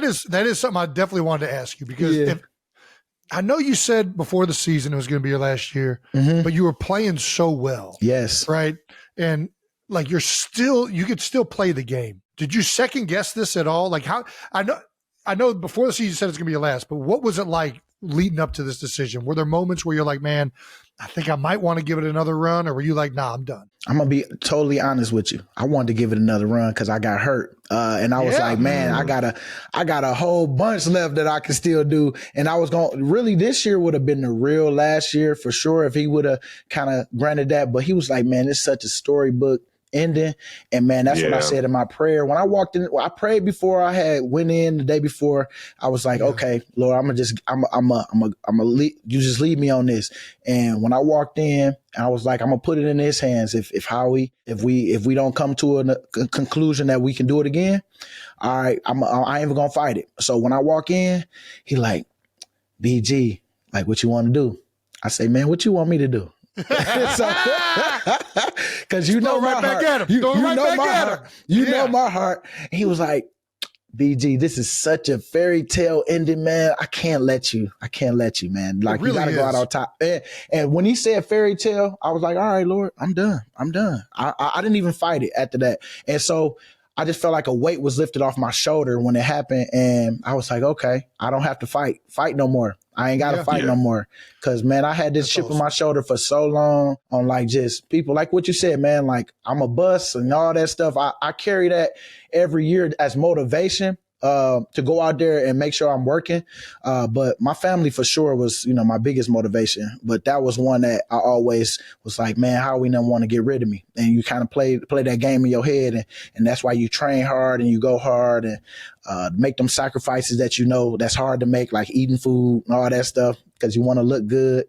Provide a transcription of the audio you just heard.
that is something I definitely wanted to ask you, because I know you said before the season it was going to be your last year, but you were playing so well. Yes. Right. And like you could still play the game. Did you second guess this at all? Like how, I know before the season you said it's going to be your last, but what was it like leading up to this decision? Were there moments where you're like, man, I think I might want to give it another run? Or were you like, nah, I'm done? I'm going to be totally honest with you. I wanted to give it another run because I got hurt. And I was like, man, I got a whole bunch left that I can still do. And I was really, this year would have been the real last year for sure if he would have kind of granted that. But he was like, man, it's such a storybook ending. And man, that's what I said in my prayer. When I walked in, I prayed before I had went in the day before. I was like, okay, Lord, I'm gonna you just lead me on this. And when I walked in, I was like, I'm gonna put it in his hands. If Howie, if we don't come to a conclusion that we can do it again, all right, I ain't even gonna fight it. So when I walk in, he like, BG, like, what you want to do? I say, man, what you want me to do? Because you know my heart. You know my heart. You know my heart. And he was like, BG, this is such a fairy tale ending, man. I can't let you, man. Like, you gotta go out on top. And when he said fairy tale, I was like, all right, Lord, I'm done. I didn't even fight it after that. And so I just felt like a weight was lifted off my shoulder when it happened. And I was like, okay, I don't have to fight no more. I ain't got to fight no more. Cause man, I had this chip on my shoulder for so long on like just people like what you said, man, like I'm a bust and all that stuff. I carry that every year as motivation to go out there and make sure I'm working. But my family for sure was, my biggest motivation. But that was one that I always was like, man, how we don't want to get rid of me? And you kind of play that game in your head. And that's why you train hard and you go hard and make them sacrifices that that's hard to make, like eating food and all that stuff because you want to look good.